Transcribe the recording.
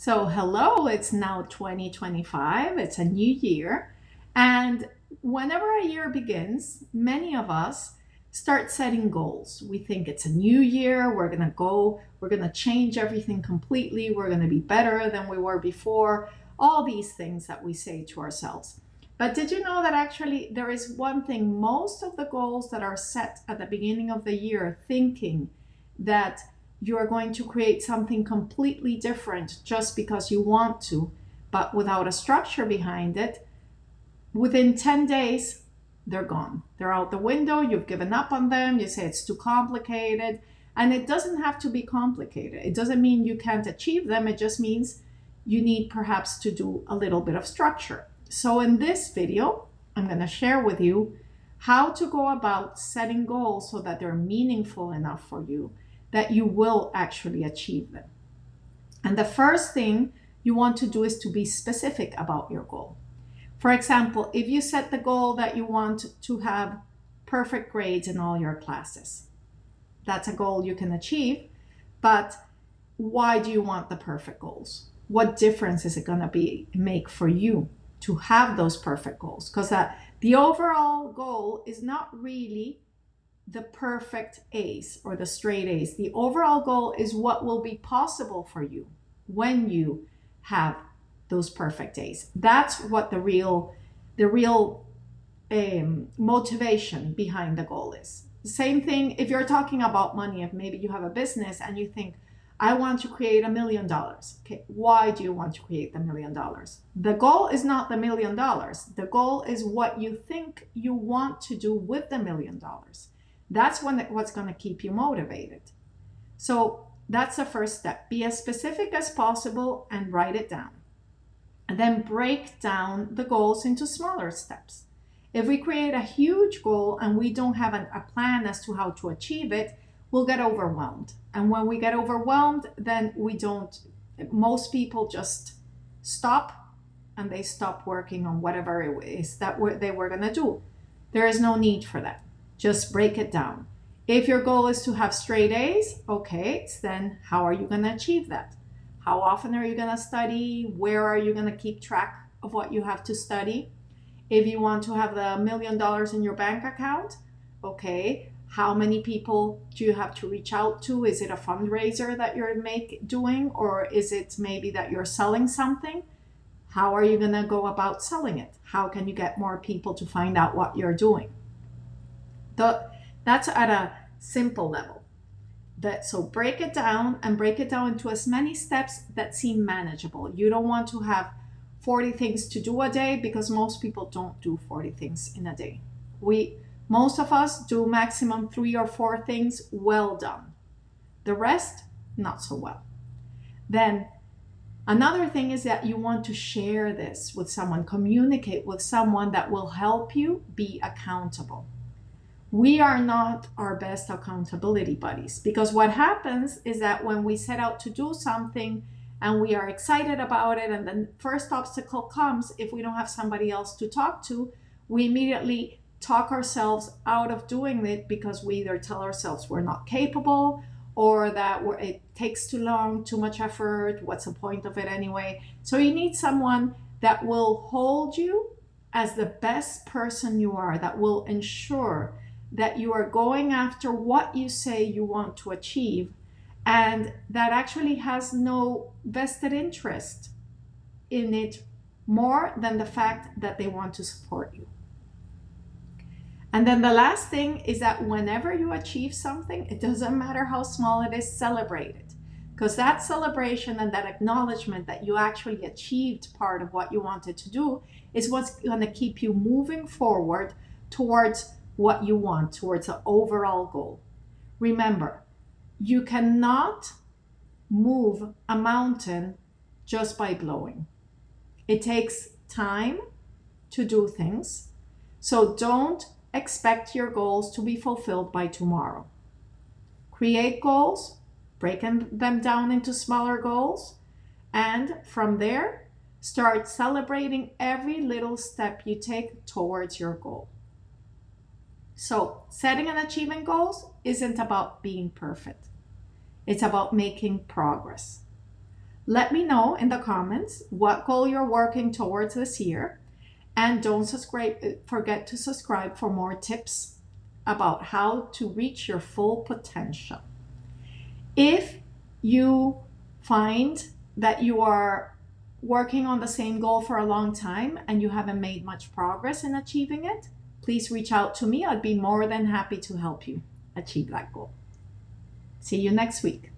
So, hello, it's now 2025, it's a new year. And whenever a year begins, many of us start setting goals. We think it's a new year, we're going to change everything completely, we're going to be better than we were before, all these things that we say to ourselves. But did you know that actually there is one thing? Most of the goals that are set at the beginning of the year, thinking that you are going to create something completely different just because you want to, but without a structure behind it, within 10 days, they're gone. They're out the window. You've given up on them. You say it's too complicated. And it doesn't have to be complicated. It doesn't mean you can't achieve them. It just means you need perhaps to do a little bit of structure. So in this video, I'm going to share with you how to go about setting goals so that they're meaningful enough for you that you will actually achieve them. And the first thing you want to do is to be specific about your goal. For example, if you set the goal that you want to have perfect grades in all your classes, that's a goal you can achieve, but why do you want the perfect goals? What difference is it going to make for you to have those perfect goals? Because the overall goal is not really the perfect A's or the straight A's. The overall goal is what will be possible for you when you have those perfect A's. That's what the real motivation behind the goal is. Same thing if you're talking about money. If maybe you have a business and you think, I want to create $1,000,000. Okay, why do you want to create the $1,000,000? The goal is not the $1,000,000. The goal is what you think you want to do with the $1,000,000. That's what's going to keep you motivated. So that's the first step. Be as specific as possible and write it down. And then break down the goals into smaller steps. If we create a huge goal and we don't have a plan as to how to achieve it, we'll get overwhelmed. And when we get overwhelmed, then most people just stop and they stop working on whatever it is that they were going to do. There is no need for that. Just break it down. If your goal is to have straight A's, okay, then how are you going to achieve that? How often are you going to study? Where are you going to keep track of what you have to study? If you want to have the $1,000,000 in your bank account, okay, how many people do you have to reach out to? Is it a fundraiser that you're doing, or is it maybe that you're selling something? How are you going to go about selling it? How can you get more people to find out what you're doing? That's at a simple level. So break it down and break it down into as many steps that seem manageable. You don't want to have 40 things to do a day, because most people don't do 40 things in a day. Most of us do maximum 3 or 4 things well done. The rest, not so well. Then another thing is that you want to share this with someone, communicate with someone that will help you be accountable. We are not our best accountability buddies, because what happens is that when we set out to do something and we are excited about it, and the first obstacle comes, if we don't have somebody else to talk to, we immediately talk ourselves out of doing it, because we either tell ourselves we're not capable, or that it takes too long, too much effort, what's the point of it anyway? So you need someone that will hold you as the best person you are, that will ensure that you are going after what you say you want to achieve, and that actually has no vested interest in it more than the fact that they want to support you. And then the last thing is that whenever you achieve something, it doesn't matter how small it is, celebrate it. Because that celebration and that acknowledgement that you actually achieved part of what you wanted to do is what's going to keep you moving forward towards what you want, towards the overall goal. Remember, you cannot move a mountain just by blowing. It takes time to do things. So don't expect your goals to be fulfilled by tomorrow. Create goals, break them down into smaller goals, and from there, start celebrating every little step you take towards your goal. So setting and achieving goals isn't about being perfect. It's about making progress. Let me know in the comments what goal you're working towards this year. And don't forget to subscribe for more tips about how to reach your full potential. If you find that you are working on the same goal for a long time and you haven't made much progress in achieving it, please reach out to me. I'd be more than happy to help you achieve that goal. See you next week.